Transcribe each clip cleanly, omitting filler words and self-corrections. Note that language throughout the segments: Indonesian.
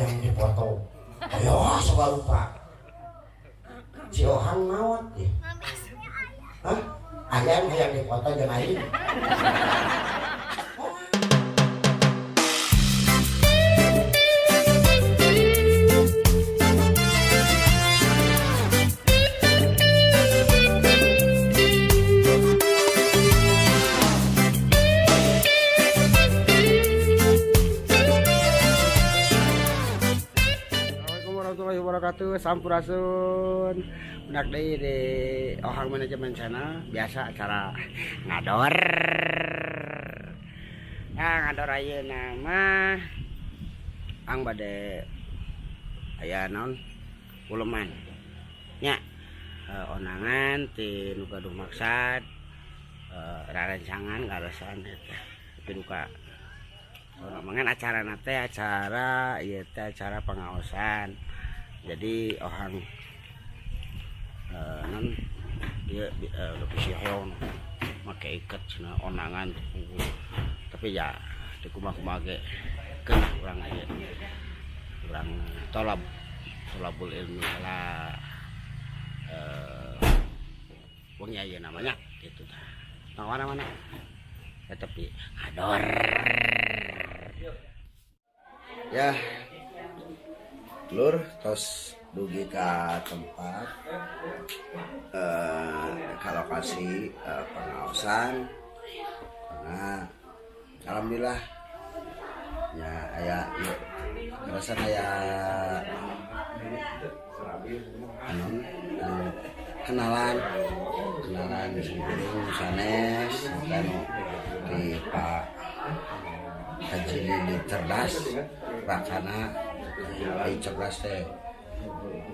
hayang dipoto. Ayo suka lupa. Si Ohang nawat deh. Hah? Ayam hayang dipoto jeung aing. Sampurasun benak deui di Ohang Manajemen Channel. Biasa acara ngador. Nah, ngador ayeuna mah ang bade aya naon uleman nya onangan ti nu gaduh maksad rarencangan garesan eta tapi duka mangan acara nate acara ieu teh acara pengaosan. Jadi Ohang non dia lebih siheon make iket cenah onangan tapi ya di kumah-kumah ge keun urang aya urang tolabul ilmi lah wong aya namanya gitu tah mana tapi ador Ya Lur tos dugi ka tempat ke lokasi pengaosan karena alhamdulillah ya aya kerasan aya kenalan sebelum sanes anu di Pak Haji Lili cerdas Rakana ai cerdas teh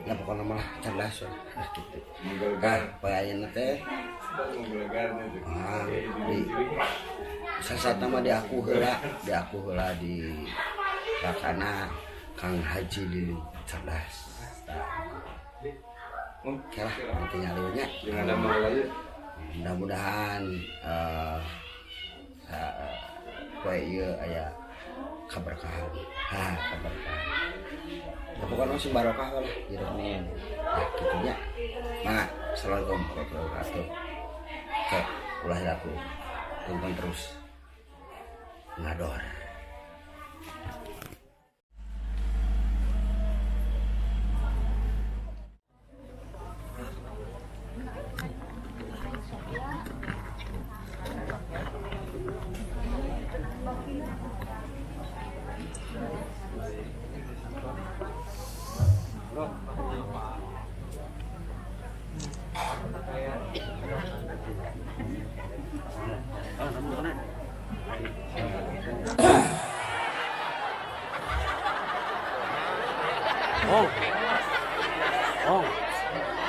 ya pokoknya mah cerdas gitu kan payahnya teh di sasat nama di aku heula di Rakana Kang Haji Lili cerdas oke lah nanti nyalinya mudah-mudahan poe ieu aya kaberkahan ya pokoknya masih barokah lah hidupnya gitunya nah assalamualaikum warahmatullahi wabarakatuh oke ulah aku tonton terus ngador.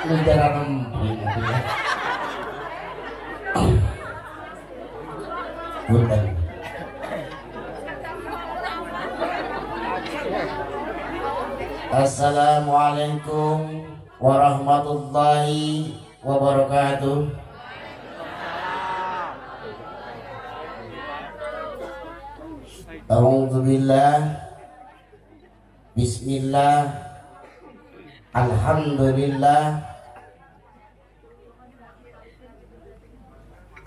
Menjalankan Punten. Assalamualaikum warahmatullahi wabarakatuh. A'udzubillah. Bismillah. Alhamdulillah.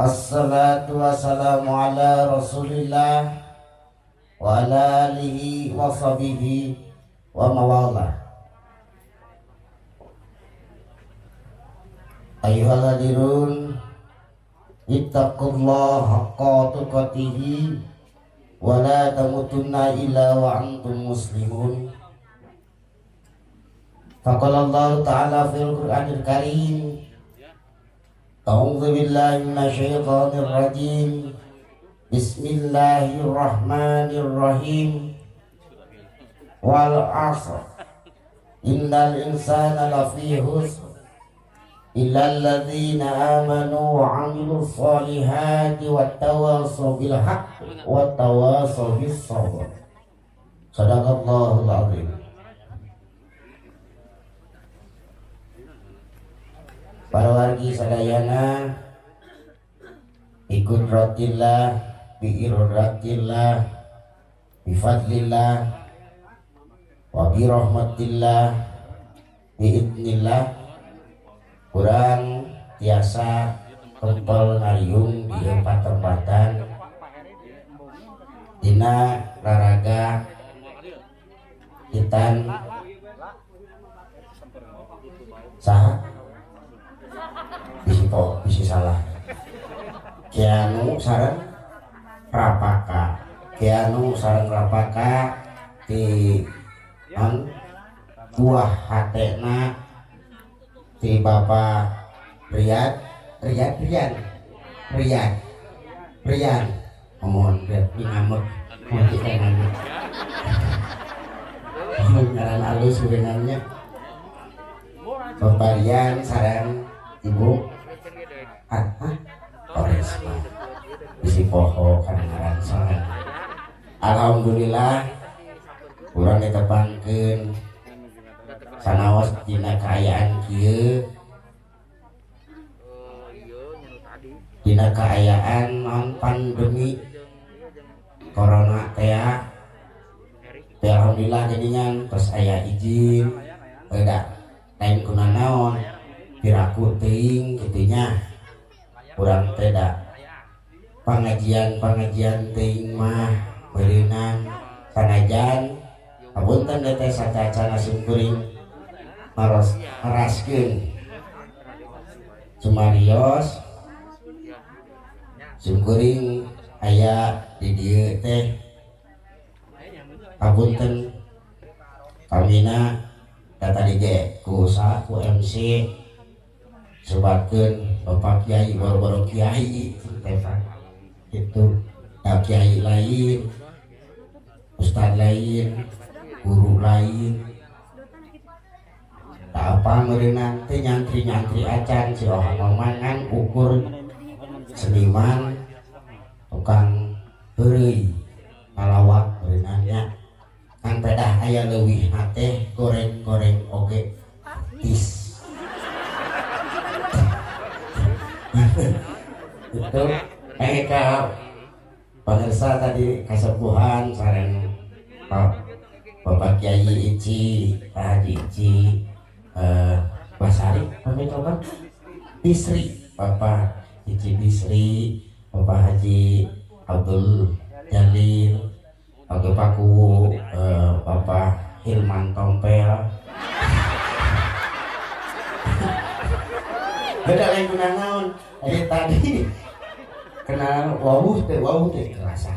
Assalatu wassalamu ala rasulillah wa ala alihi wa sahbihi wa mawala. Ayyuhal hadirun, ittaqullaha haqqa tuqatih wa la tamutunna illa wa antum muslimun. Faqala Allah ta'ala fil Qur'anil Karim, A'udzu billahi minasyaitonir rajim. Bismillahirrahmanirrahim. Wal 'ashr. Innal insana lafi khusr. Illal ladzina amanu wa 'amilus solihati wattawassaw bil haqqi wattawassaw bis sabr. Shadaqallahul 'azim. Para wargi sadayana ikut rotillah biirratillah bifadlillah wa bi rahmatillah biidnillah kurang tiasa kempel ngariung di empat tempatan dina raraga hitan saha bisi salah kianu sareng rapaka di buah hatena di Bapak Riyad mohon ngamuk ngaran alus sebenarnya Bapak Rian sareng Ibu Oresma bisi poho kadang-kadang sareng alhamdulillah urang ditepangkeun sanaos dina kaayaan kieu dina kaayaan non pandemi corona teh alhamdulillah jadinya terus aya izin beda lain kunanaon piraku teuing kitunya urang teh da pangajian teuing mah beureunan sanajan apunten teh sacaca simkuring maraskeun sumarios simkuring aya di dieu teh apunten kamina data dige ku MC sebatkeun Bapak Kiai baru Kiai itu Kiai lain Ustad lain guru lain tak apa merenang teh nyantri acan si orang mamangan ukur seniman tukang beri ngalawak berenangnya kan pedah aya leuwih nate goreng oge tis itu ka pemirsa tadi kasepuhan sareng Bapak Kiai Ici Pak Haji Ici Basari pamit apa Bisri Bapak Ici Bisri Bapak Haji Abdul Jalil Pak Paku Bapak Hilman Tompel beda lain kunanaon tadi kenal wawuh teh kerasa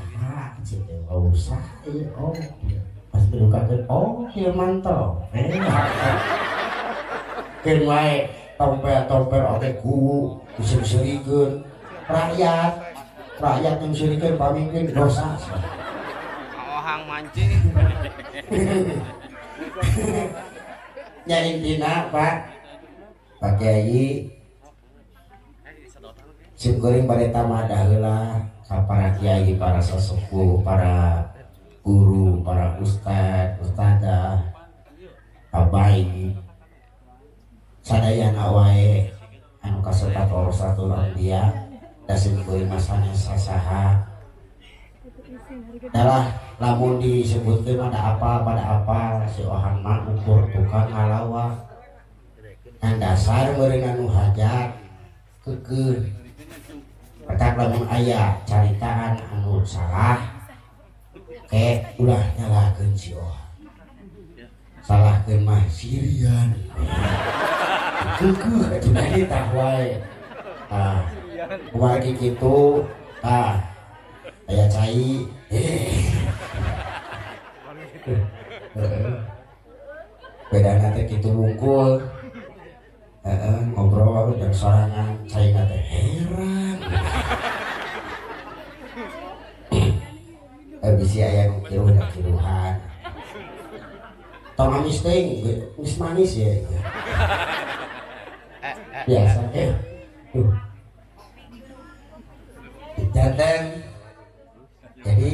wawuh sah oh pas dilukakeun oh Hilmanto keun wae tompel oge ku diseri-serikeun rakyat yang serikeun pamimpin dosa ohang mancing nya intina Pak Kiai simkuring bade tamadah heula ka para kiai, para sesepuh, para guru, para ustadzah, abai sadayana wae anu kasebat warasatul anbiya da simkuring masana sasaha dalah lamun disebutkeun ada apa si ohang mah ukur tukang ngalawak dan dasar meureun anu hajat keukeuh petak lamun aya caritaan anu salah ulah nyalahkeun si ohang salahkeun mah sirian keukeuh atuh tadi tah wae kumaha kitu aya cai bedana teh kitu wungkul ngobrol dan sorangan cai teh heran bisi aya nu kiruh da kiruhan tong amis teh geus manis ya biasa janten jadi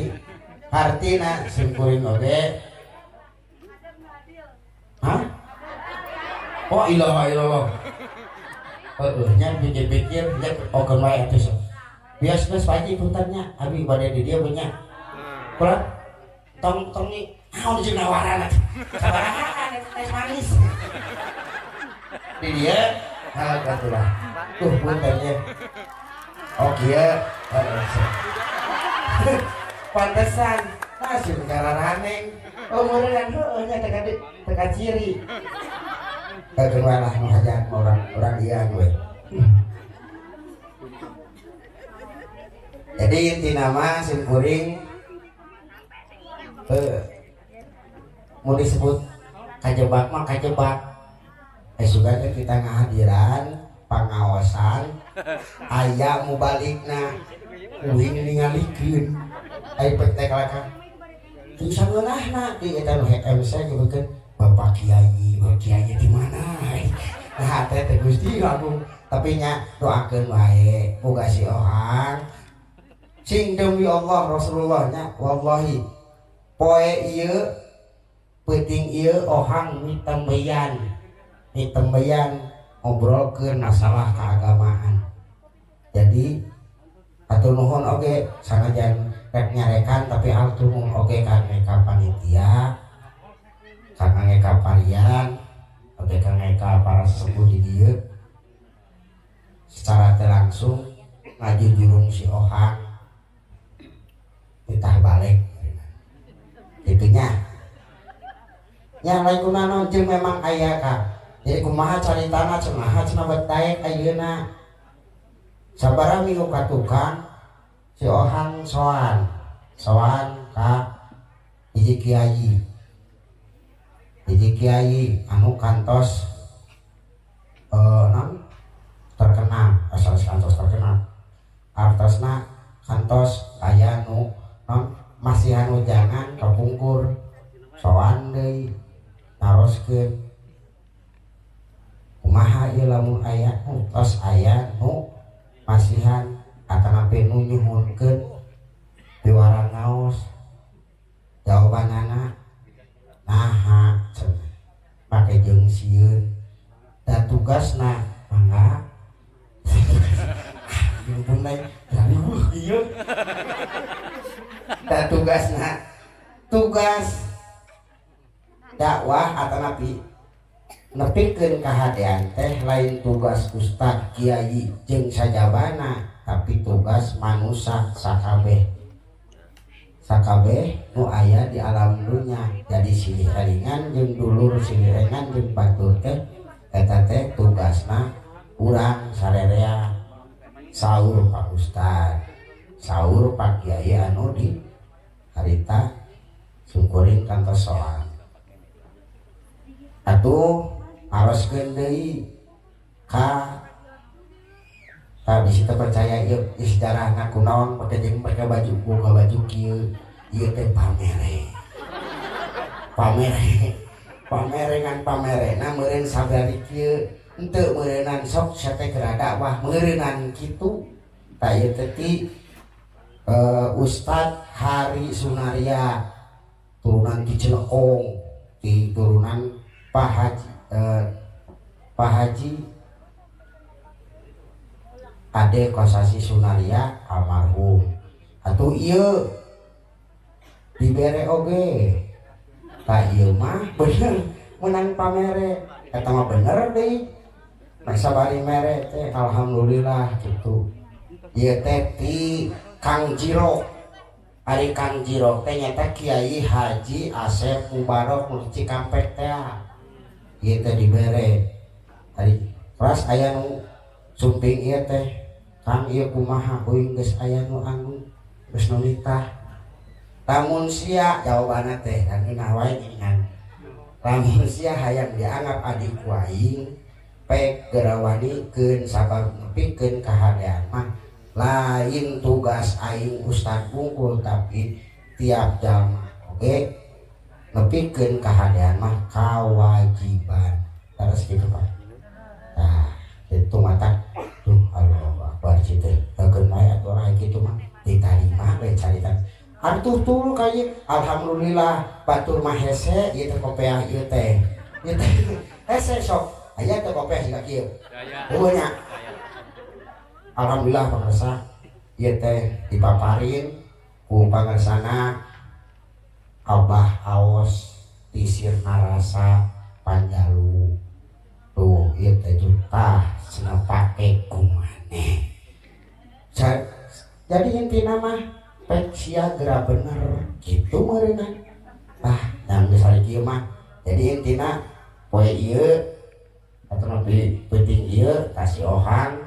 artina simkuring oge oh ilaha illallah nya pikir-pikir lihat okeun wae atuh bias-bias pagi puntennya abi bade di dieu banyak kurang tong ni naon jeung nawaran sabaraha teh manis di dia alhamdulillah tuh punten ya oh kieu pantesan masih negara raneng umuran heueuh nya teka ciri bagaimana menghajat orang iya gue jadi inti nama simkuring mau disebut kajebak mah kajebak sudah kita ngahadiran pengawasan aya mubalikna uing ningalikeun ai petek laka bisa ngeunahna di eta nu MC gitu Bapak Kiai di mana nah teh Gusti Agung tapi nya doakeun wae muga si Ohang sing demi Allah Rasulullah nya wallahi poe ieu penting ieu Ohang ditembayan ngobrolkeun masalah keagamaan jadi atur nuhun oge sanajan rek nyarekan tapi atur nuhun oge ka panitia kangge ka parian oge kangge ka para sesepuh di dieu secara teu langsung ngaji jurung si Ohang ditah balik gitunya yang lain kunana jeung memang aya ka jadi kumaha caritana cenah cenah betaek ayeuna sabaraha minggu ka tukang si Ohang soan ka hiji kiai anu kantos terkenal asal kantos terkenal artosna kantos aya nu masih anu jangan kapungkur soan deui naroskeun kumaha ieu lamun aya tos aya nu masihan atanapi nu nyuhunkeun piwara ngaos jawabanana naha pake jeung sieun da tugasna mangga mulai dari ieu da tugas dakwah atanapi nepikeun kahadean teh lain tugas ustad kiai jeung sajabana tapi tugas manusia sakabeh nu aya di alam dunya jadi silih ringan jeung dulur silih ringan jeung batur teh eta teh tugasna urang sarerea saur Pak Ustad saur Pak Kiai anu di harita sungkuring kantos soal atuh aroskeun deui ka bisi teu percaya ieu sejarahna kunaon pake jeung mereka baju kieu ieu teh pamerena meureun sabari kieu henteu meureunnan sok sate kerada wah meureunnan kitu ta ieu teh ti Ustad Hari Sunaria turunan Ki Cileong ti turunan Pak Haji Ade Kosasi Sunaria almarhum atuh ieu dibere oge ka ieu mah bener menang pamere eta mah bener deui sabari mere teh alhamdulillah gitu ieu teh ti Kang Jiro ari Kang Jiro teh nyata Kiai Haji Asep Mubarok nu Cikampek teh ieu teh dibere ari ras aya nu sumping ieu teh Kang ieu kumaha kuing geus aya nu anu geus nu nikah lamun sia jawabanna teh anu wae ngingan lamun sia hayang dianggap adik ku aing pek gerawanikeun sabab nepikeun kahadean mah lain tugas aing Ustad Bungkul tapi tiap jalma oge nepikeun kahadean mah kawajiban terus gitu Pak nah itu mata tuh Allah Akbar citu keun bae atuh aya kitu mah ditarima we carita atuh tuh kaya alhamdulillah batur mah hese ieu teh kopeah ieu teh hese sok aya teh kopeah siga kieu heueuh nya alhamdulillah pangarsa ieu teh dipaparin ku pangarsana Abah Aos tisir narasa panjalu tuh itu tah senepake kumane. Jadi intina mah pek siagra bener gitu meureunna. Yang misalnya kieu mah jadi intina poe ieu atau nabi penting ieu kasih ohang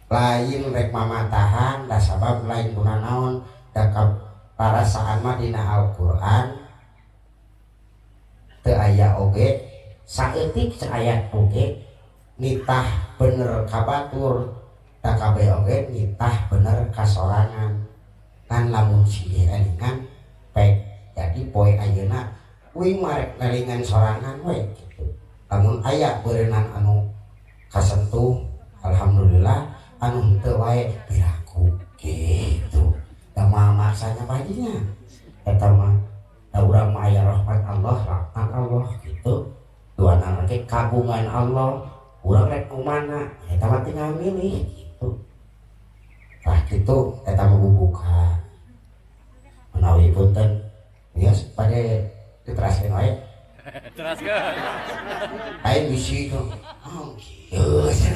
lain rek mamatahan da sabab lain guna naon da parasaan mah dina Al-Qur'an teu aya oge saeutik ayat oge nitah bener kabatur da kabeh oge nitah bener kasorangan kan lamun silih elingan pek jadi poe ayeuna uing marek elingan sorangan we gitu lamun aya beureunan anu kasentuh alhamdulillah anu teu wae piraku gitu da maksanya baginya eta mah da urang mah aya rahmat Allah laknat Allah gitu duana ge kagungan Allah urang rek kumana eta mah tinggal milih gitu gitu eta mah bubuka menawi punten geus pade diteraskeun wae teraskeun aing bisi tuh geus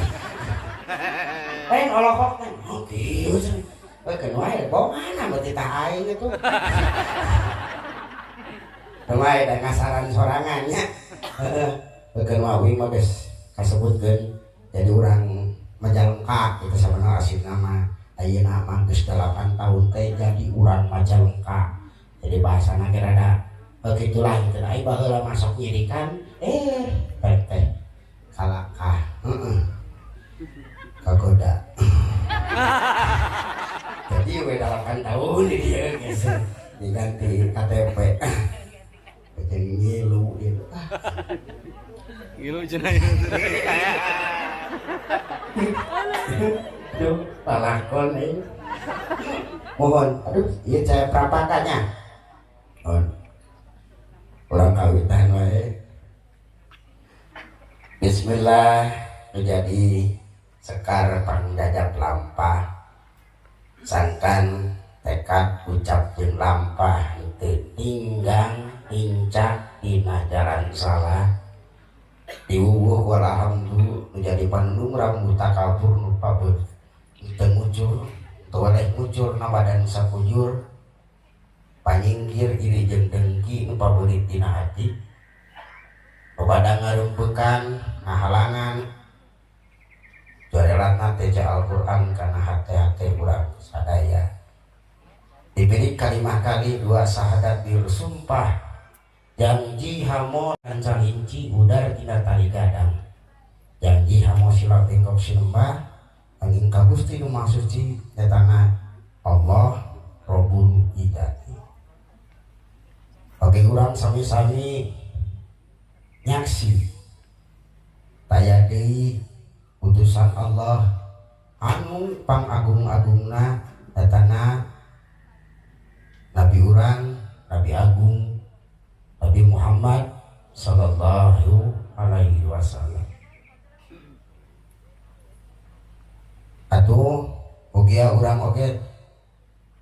aing olokok teh geus we keun wae bawa mana beuti tah aing itu Rumai dan ngasaran sorangannya heeh keun wae mah geus kasebutkeun jadi urang Majalengka itu sabenerna aslinya mah ayeuna mah geus 8 tahun teh jadi urang Majalengka. Jadi bahasana ge rada kitulah gitu. Ai baheula masuk nyirikan teh kalakah. Kagoda. Jadi we 8 tahun di dieu geus diganti KTP. Jadi ngilu itu. Ngilu cenah ieu. Aduh, palakon ini. Mohon, aduh, iya saya perapakannya. Mohon, ulang kawitan wae. Bismillah, menjadi sekar pangjajab lampah. Sangkan tekad ucap jeung lampah teu tinggang incak dina jalan salah. Diwuwuh walhamdu menjadi pandung rambut takabur nupa temucur toleh mucur na badan sapujur panyinggir iri jeung dengki nupa beurit dina hati kepada ngarumpekan ngahalangan jorelatna teja Al-Qur'an kana hate-hate urang sadaya diberi kalimah kali dua sahadat bil sumpah janji hamo dan calinci udar tina tali gadang janji hamo silap bengkok sinembah angin kagusti nu maksuci tetana Allah Rabbul Idati. Oke urang sami-sami nyaksi taya deui utusan Allah anu pangagung-agungna tetana Nabi urang Nabi Agung Nabi Muhammad sallallahu alaihi wasallam. Atuh ugia urang oge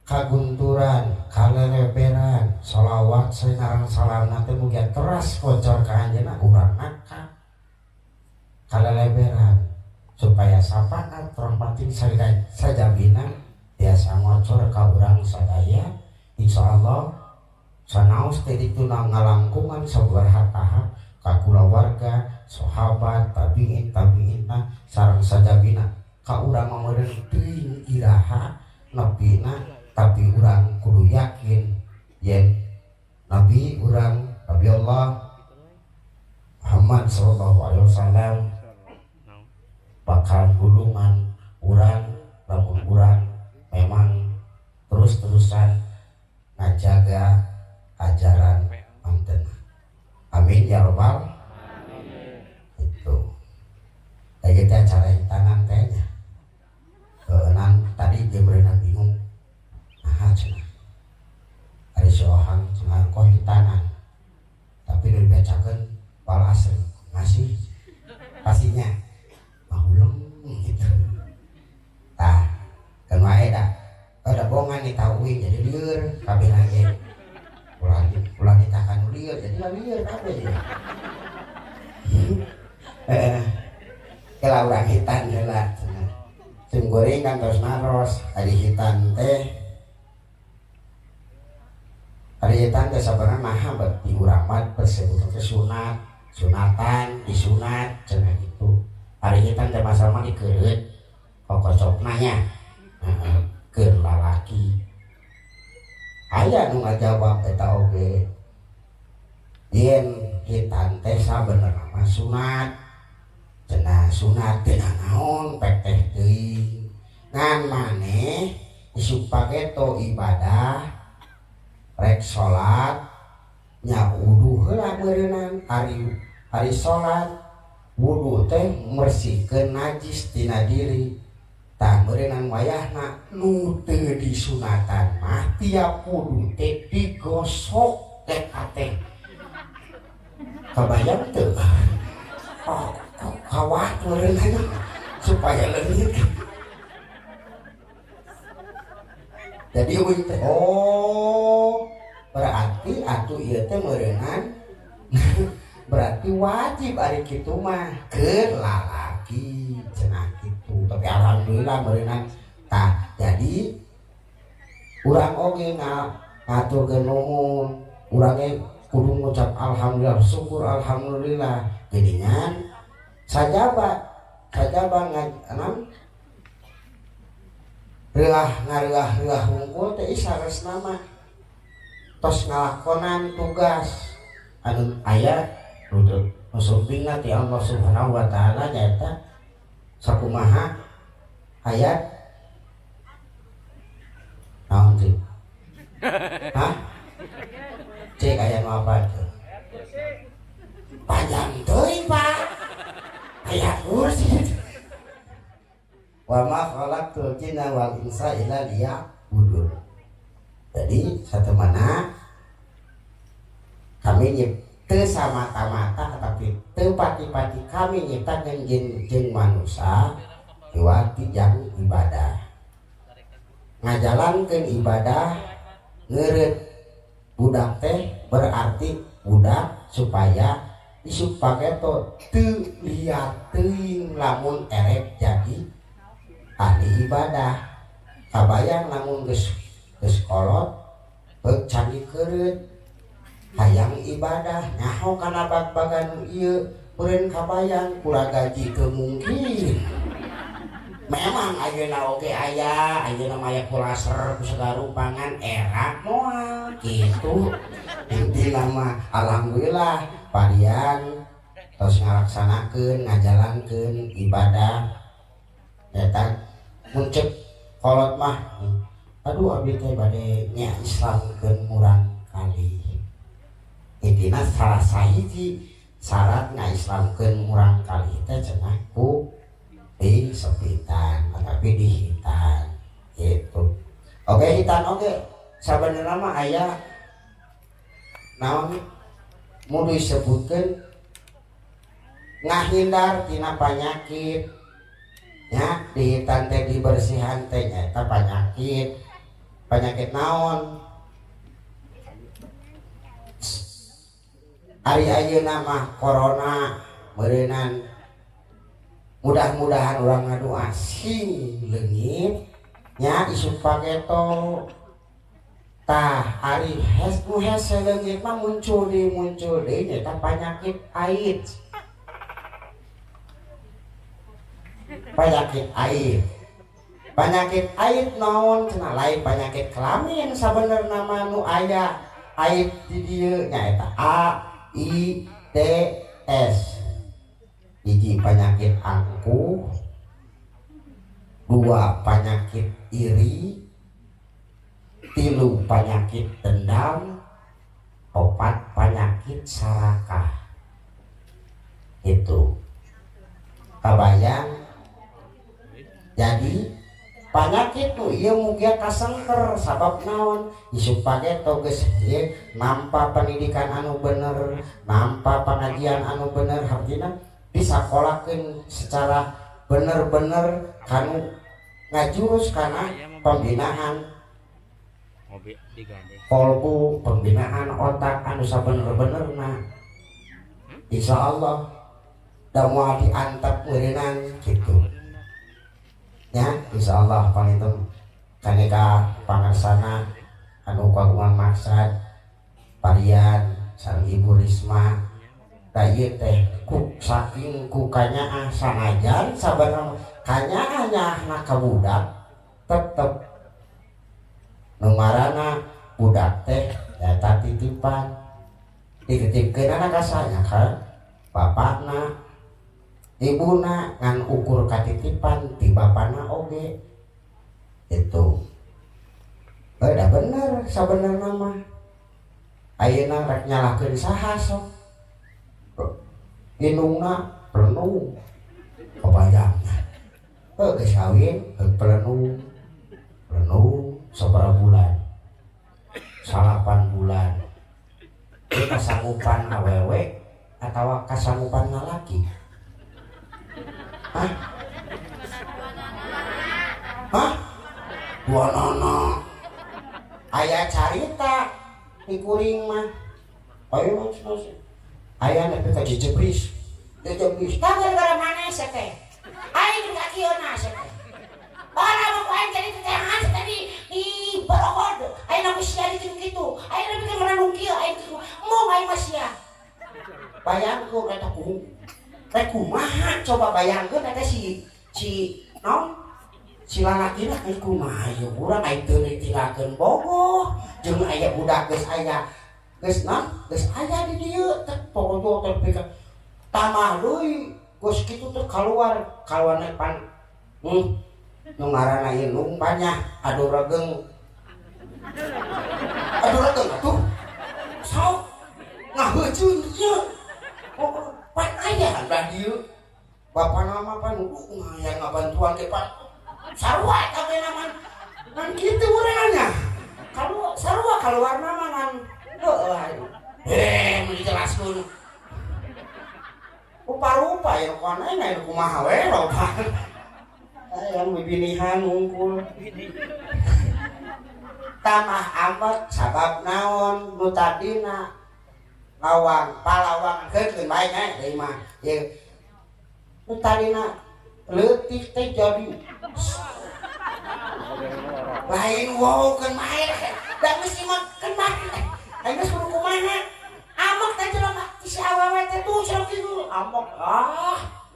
kagunturan, kaleleberan, sholawat sareng salamna teh mugia teras bocor ka anjeunna urang ngakak kaleleberan supaya sapaat rahmatin sajabina biasa ngocor ka urang sadaya insyaallah sanaos teh dituna ngalangkungan sabaraha tahap ka kulawarga, sahabat, tabi'in sareng sajabina ka urang meureun teuing iraha nebina tapi urang kudu yakin yen nabi urang Nabi Allah Muhammad sallallahu alaihi wasallam bakal gulungan urang lamun urang memang terus-terusan ngajaga ajaran manten. Amin ya robbal alamin. Itu kayak kita acara tangan kayaknya nan tadi dia berenang bingung nah cina ada seorang cina kau hitanan tapi udah dibacakan wal asri masih pastinya mahulung gitu tah kan wae dah ada bongan nih tauin jadi lieur kabeh lagi ulah lieur jadi lieur kabeh ya. Kalau urang hitan heula cenah goreng kan terus naros ari hitan teh sabarna naha berarti urang mah persebut teh sunatan disunat cenah gitu ari hitan teh masalah mah dikereut kokocokna nya keur lalaki aya nu ngajawab eta oge yen hitan teh sabenerna mah sunat cenah sunat teh naon pek teh teuing ngan maneh isuk pageto ibadah rek salat nya wudu heula meureunnan ari salat wudu teh mersihkeun najis tina diri tah meureunnan wayahna nu teu disunatan mah tiap wudu teh digosok teh kabayang teu kawat meureunna supaya leungit jadi euy teh berarti atuh ieu teh meureunnan berarti wajib ari kitu mah keur lalaki cenah kitu tapi alhamdulillah meureunnan tah jadi urang oge ngaturkeun nuhun urang ge kudu ngucap alhamdulillah syukur alhamdulillah geuningan sajaba reah hungkul teh saresna mah tos ngalakonan tugas anu aya nu supingna ti Allah Subhanahu wa taala nyaeta sakumaha ayat naon sih hah cek aya nu apa tuh panjang teuing Pak ayat kursi wa ma khalaqtul jinna wal insa illa liya'budun. Jadi satemana kami nyipta samata-mata tapi teu pati-pati kami nyiptakeun jin jeung manusia kiwati jang ibadah. Ngajalankeun ibadah ngeureut budak teh berarti budak supaya isuk pageto teu liat teuing lamun erek jadi ahli ibadah kabayang namun geus kolot beuk canggih kereut hayang ibadah nyaho kana bag-bagan ieu beureun kabayang kula gaji teu mungkin memang ayeuna oge aya ayeuna mah aya kulaser segala rupangan era moal kitu intina mah alhamdulillah padian tos ngalaksanakeun ngajalankeun ibadah eta muncul kolot mah aduh abdi teh bade nya islamkeun murang kali intina salah sahiji syarat ngaislamkeun murang kali teh cenah ku di sepitan tapi di hitan gitu oke hitan oke sabenerna mah aya naon mudu disebutkeun ngahindar tina panyakit nya di hitan teh dibersihan teh eta penyakit naon ari ayeuna mah corona meureunnan mudah-mudahan urang ngadoa sing leungit nya isuk pageto tah ari nu hese leungit mah muncul deui eta penyakit AIDS penyakit AIDS naon cenah lain penyakit kelamin sabenerna mah nu aya AIDS di dieu nyaeta AIDS hiji penyakit angkuh 2 penyakit iri 3 penyakit dendam 4 penyakit sarakah itu kabayang jadi penyakit tuh iya mugia kasengker sabab naon isuk pageto geus ieu nampa pendidikan anu bener nampa pengajian anu bener hartina disakolakeun secara bener-bener kanu ngajurus kana pembinaan Mobil digandeng. kolbu pembinaan otak anu sabener-benerna insya Allah da moal diantep ngeureunang gitu ya insya Allah pangitem kaneka pangarsana anu kagungan maksad varian sareng Ibu Risma da ieu teh ku saking ku kanyaan sanajan sabarang kanyaannya ka budak tetep nu ngaranna budak teh eta titipan dititipkeun anak kasanya kan bapakna ibuna ngan ukur katitipan ti bapana oge itu udah bener sabenerna mah ayeuna rek nyalahkeun saha sok indungna pelenung kebayangna geus kawin pelenung sabaraha bulan 8 bulan ieu kasanggupan awewe atawa kasanggupan lalaki hah? Dua nono aya carita di kuring mah ayo mas aya nepi ka jejebris tak gara-gara mana sih teh ayo di kakiona sih teh orang mau aing jadi tetehan tadi di Barokod ayo nabi sia di kitu ayo nabi kan menanung kieu ayo mau aing mah sia bayangkeun eta rek kumaha coba bayangkeun eta si naon si lalakina geus kumaha ieu urang aing teu ditinggalkeun bogoh jeung aya budak geus aya geus aya di dieu teh pokoknya teh pika tamah deui geus kitu teh kaluar pan nu ngaranna indung banyak adu regeng atuh sok ngaheuceun ieu pan aya da dieu bapana mah pan ngayang ngabantuan ke pan sarua eta teh naman ngan kitu urangnya kalau sarua kaluar mah ngan heuh menjelaskeun rupa-rupa ya kana aya kumaha we loba aya bibinihan ngungkul tamah amet sabab naon nu tadina palawang keun bae nya deui mah ieu nu tadina leutik teh jadi lain wow keun bae da geus imah keun bae aya suruh kumaha amok teh jelema si awewe teh tuh cenah kitu amok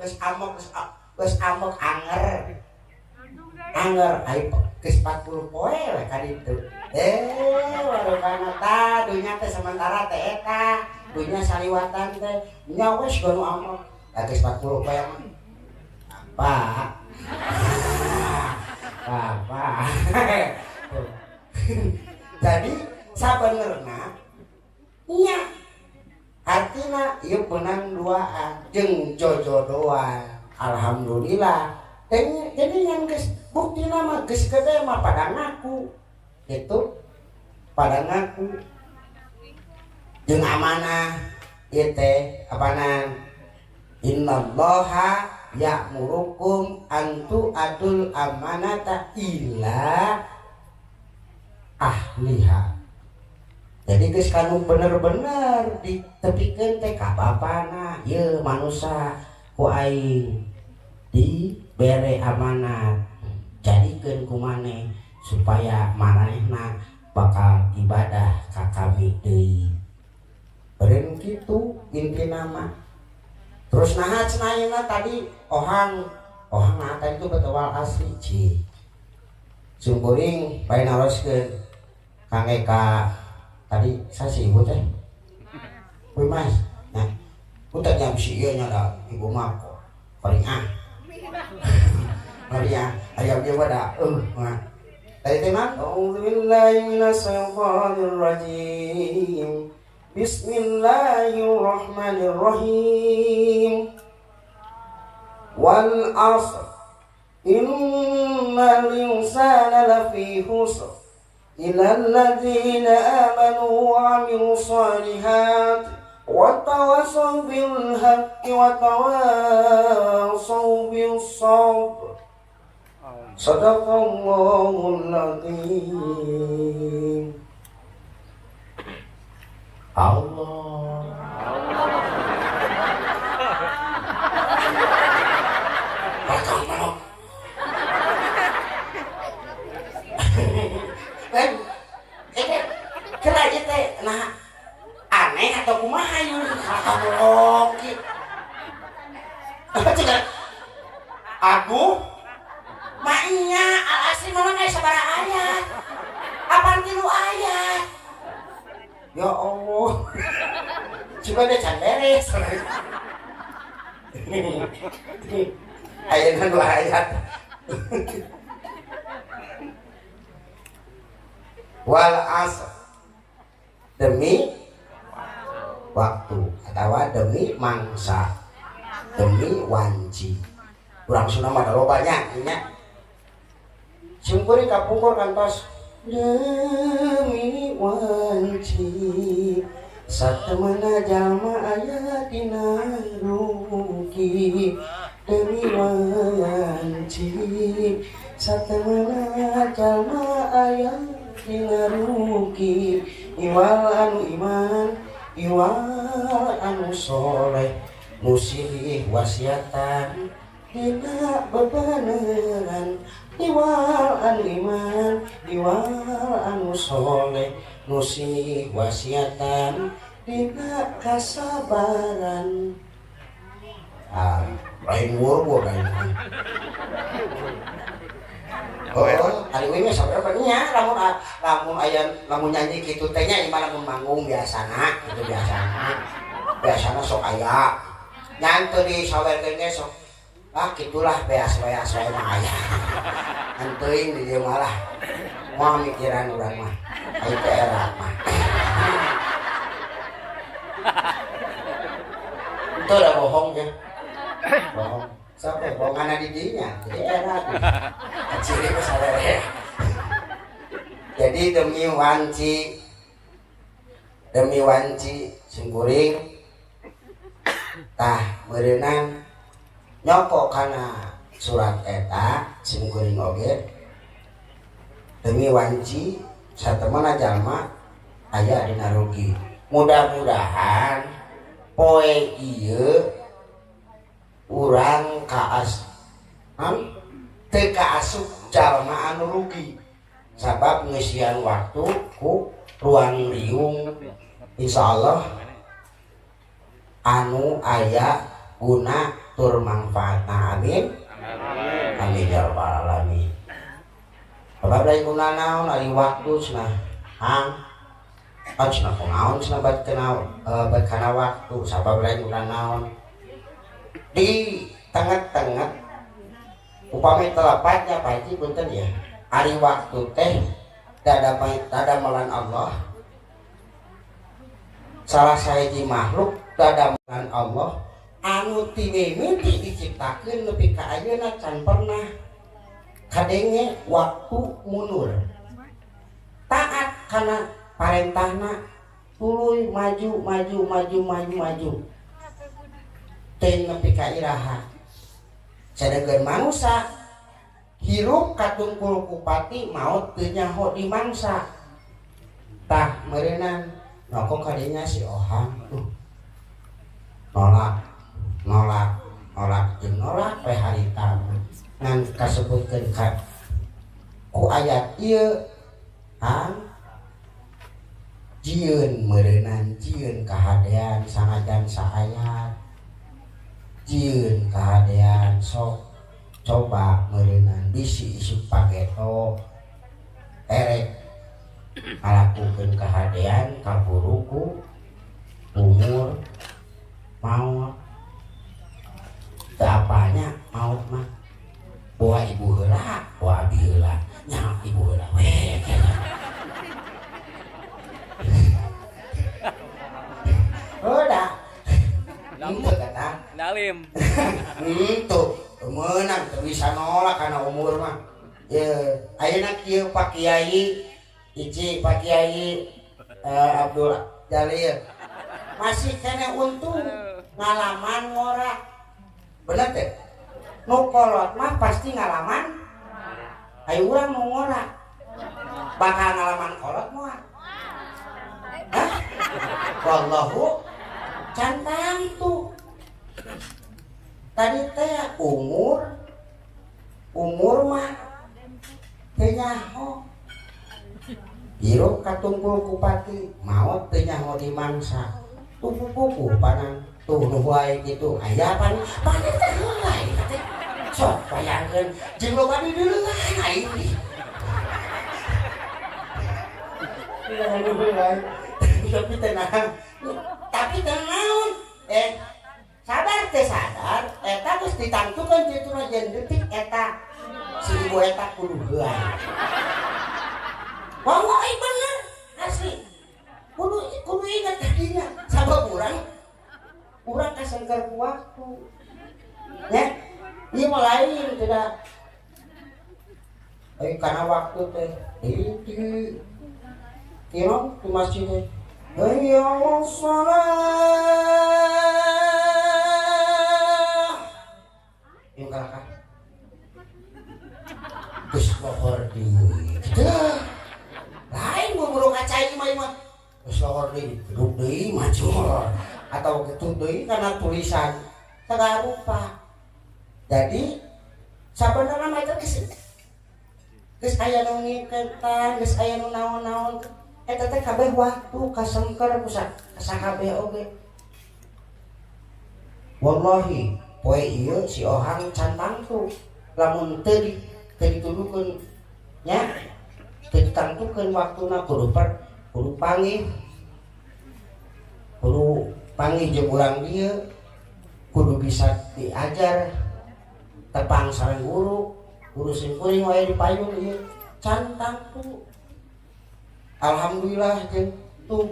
geus amok anger ayo geus 40 poe we ka ditu warugana ta dunya teh sementara teh eta dunya saliwatan teh nya wes ganu amok geus 40 poe mah apa jadi sabenerna nya artina ieu beunang duaan jeung jojodoan alhamdulillah jadi yang geus buktina mah geus gede mah pada ngaku gitu pada ngaku jeung amanah ieu teh apana innallaha ya'murukum antu adul amanata ila ahliha jadi geus kanu bener-bener ditepikeun teh ka bapana ieu manusia ku aing dibere amanat jadikeun ku maneh supaya manehna bakal ibadah ka kami deui beureun kitu intina mah terus naha cenah tadi ohang tadi itu betul asli ci sumpuring bae naroskeun kangge ka tadi sasi ibu teh kuy mas nah utak jam si ieu nya da ibu mah paling Maria ayam dia pada tadi teman auzubillahi minasyaitonir rajim bismillahirrahmanirrahim wal 'ashr innal insana lafi khusr illal ladzina amanu wa 'amilus solihati wa tawassaw bil haqqi wa tawassaw bis sabr Sadaqallahul Azim. Allah. Bakal melok. Kan, kena aja teh, nah aneh atau kumaha yun, kakak melok. Cek, aku, maknya al asli mama kayak sabara ayat, apaan tilu ayat. Ya Allah, coba deh can beres. Ayatnya 2 ayat. Wal asr, demi waktu atau demi mangsa, demi wanci. Kurang Sunda mah lo banyak nya. Sungkuri kapungkur kantos demi wanci. Satemana jalma aya dina rugi demi wanci. Satemana jalma aya dina rugi. Iwal anu iman, iwal anu soleh, musih wasiatan dina bebeneran. Iwal anu iman, iwal anu soleh, musih wasiatan dina kasabaran. Lain wurbo lain. Oh, hari ini sabar nya lamun aya lamun nyanyi kitu teh nya iman lamun manggung biasana kitu biasana sok aya nyantu di sawerkeun ge sok kitulah beas-beas wae mah aya anteuing di dieu malah moal mikiran urang mah ai teh era mah itu udah bohong ya bohong sampai bohongan di dinya jadi era ciri besar. Jadi demi wanci sungkuring tah meureunang nyoko kana surat eta sungkuring oge demi wanci satemana jalma aya dina rugi. Mudah-mudahan poe ieu urang kaas teu kaasup jalma anu rugi sabab ngeusian waktu ku ruang riung insyaallah anu aya guna tur manfaatna amin amin ya rabbal alamin. Bapak dari guna naon ari waktu cenah hang cenah kunaon cenah bat kana waktu sabab dari guna naon di tengah-tengah upami telapatnya Pak Haji punten ya ari waktu teh dadamelan Allah salah sahiji makhluk dadamelan Allah anu ti mimiti diciptakeun nepi ka ayeuna can pernah kadenge waktu mundur taat kana parentahna tuluy maju teh nepi ka iraha sadengkeun manusia hirup katungkul kupati maut teu nyaho di mangsa tah meureunang noko kadinya si Ohang nolak jeung nolak we harita ngan kasebutkeun ka ku ayat ieu jieun meureunang jieun kahadean sanajan saayat jieun kahadean sok coba meureunang bisi isuk pageto erek ngalakukeun kahadean kaburuku umur maut teu apanya maut mah boa ibu heula boa abi heula nya ibu heula we udah itu kata Dalim. itu menang teu bisa nolak karena umur mah ya ayeuna kieu Pak Kiai hiji Pak Kiai Abdul Jalil masih kena untung ngalaman ngorak bener teh nu kolot mah pasti ngalaman ayo urang nu ngora bakal ngalaman kolot moal hah wallahu cantang tuh tadi teh umur mah teh nyaho hirup katumpul kupati maot teh nyaho di mangsa tuh pupu panang tuh nu wae kitu aya pan teh heulai teh sok bayangkeun jeung loba di deuleuhan aing tapi tenang sadar teh sadar eta geus ditantukeun dituna jeung detik eta si ibu eta kudu heuan wallahi bener asli kudu ingat tadinya sabab urang kasengker ku waktu ya ieu mah lain tidak karena waktu teh di kira di masjid teh hayya shalah yang kalahkan geus lohor deui teh lain buru kacai mah geus lohor deui duduk deui maju atau kitu deui kana tulisan teu rupa jadi sabenerna mah geus aya nu ngiketan geus aya nu naon-naon eta teh kabeh waktu kasengker kasakabeh oge wallahi poe ieu si Ohang cantang tuh lamun teu dituduhkeun nya teu ditantukeun waktuna kudu panggih jeung urang dieu kudu bisa diajar tepang sareng guru simkuring wae dipayung ieu cantang tuh alhamdulillah jeung tuh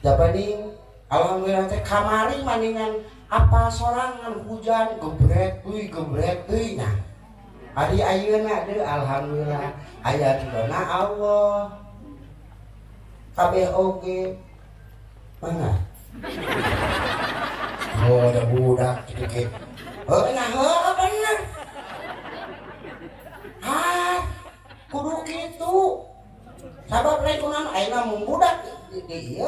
jabaning alhamdulillah teh kamari maningan apa sorangan hujan gebret deui nah ari ayeuna deui alhamdulillah aya ridona Allah kabeh oge mana ada budak dikit nah bener kudu kitu sabab lain kunaon ayeuna mun budak di ieu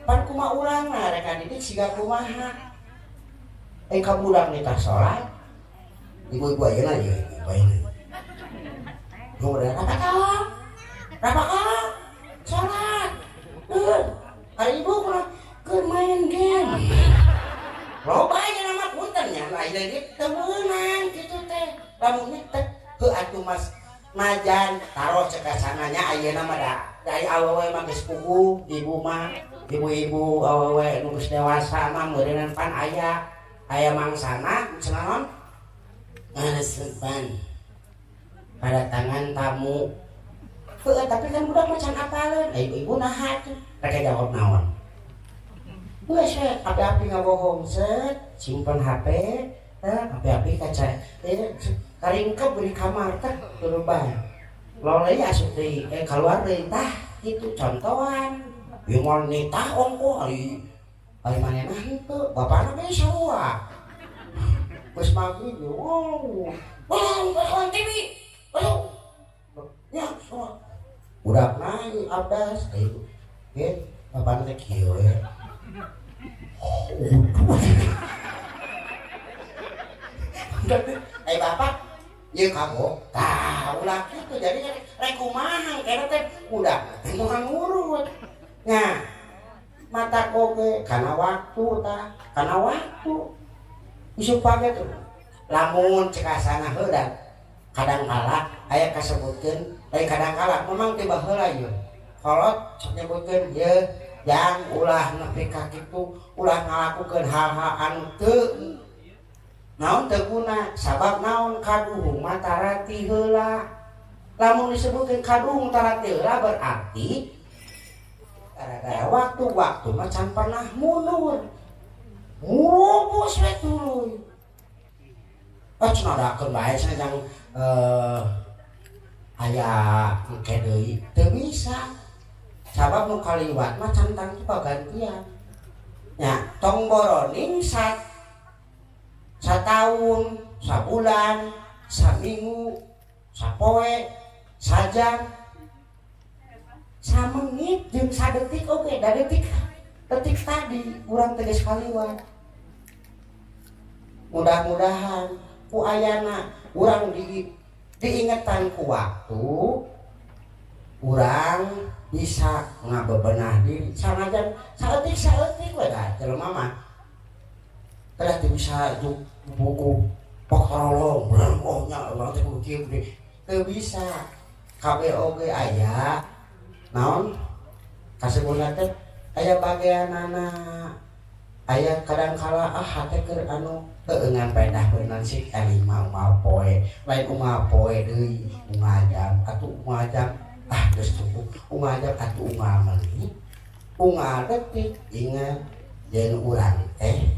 pan kumaha urang na rek didik siga kumaha ka budak nikah salat ibu-ibu ayeuna ieu ayeuna ngomong apa salat hari ibu kurang keur main game loba aya nama punten nya lain deui teu meunang kitu teh lamun teh heuh atuh mas najan taruh cekasananya ayeuna mah da aya awewe mah geus puguh ibu mah ibu-ibu awewe nu geus dewasa mah meureunan pan aya mangsana cenah ngaresepan pada tangan tamu heuh tapi kan budak macan apaleun ibu naha tuh rek jawab naon geus api-api ngabohong set simpen HP api-api kaca karingkep di kamar teh berubah loleh asup deui keluar deui tah kitu contohan ieu moal nitah ongko ari manehna henteu bapana ge sarua geus maghrib wow TV ya budak naik abdas itu bapana teh kieu bapak ieu kamu ulah kitu jadi rek kumaha kena teh udah moal ngurut nya mata koge kana waktu isu page tuh lamun cekasana heuda kadangkala aya kasebutkeun kadangkala memang tiba heula ieu kolot nyebutkeun ieu yang ulah nepi ka kitu ulah ngalakukeun hal-hal anu teu naon teu guna sabab naon kaduhung mah tarati heula lamun disebutkeun kaduhung tarati heula berarti gara-gara waktu mah can pernah mundur ngurubus we tuluy cenadakeun bae sanjang aya engke deui teu bisa sabab nu kaliwat mah cantang tu pagantian nya tong boroning satahun sabulan saminggu sapoe sajam samenit jeung sadetik oke da detik tadi urang tegas kaliwat mudah-mudahan ku ayana urang diingetan ku waktu urang bisa ngabebenah diri sanajan saeutik we da jelema mah kada bisa buku pokrolong urang oh nya urang teh kudu kieu teu bisa kabeh oge aya naon kasebutna teh aya bageanana aya kadangkala hate keur anu teu ngan pedah beunang sik lima poe lain poe deui ngajam atuh ngajam geus cukup ngajam atuh meuli detik ingat jeung urang teh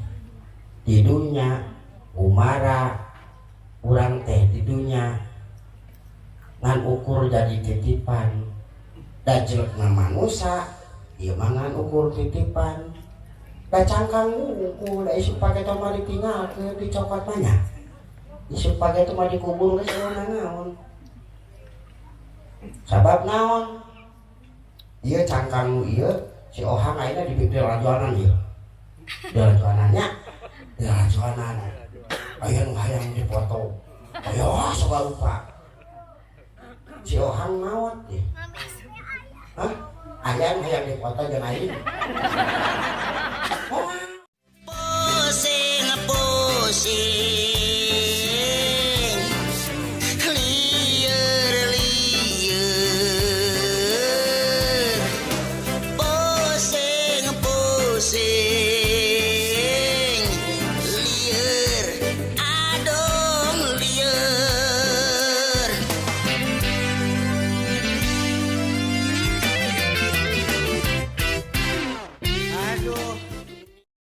di dunia umara urang teh di dunia ngan ukur jadi titipan da jelekna manusia ieu mah ngan ukur titipan da cangkang unggul da isu pake teh mah ditinggalkeun di cokot mah nya isu pake teh mah dikubur geus naon sabab naon ieu cangkang ieu si Ohang ayeuna di bibir rajuanan ieu di rajuanannya di rajuanan aya nu hayang dipoto ayo sok lupa si Ohang maot hah aya nu hayang dipoto jeung aing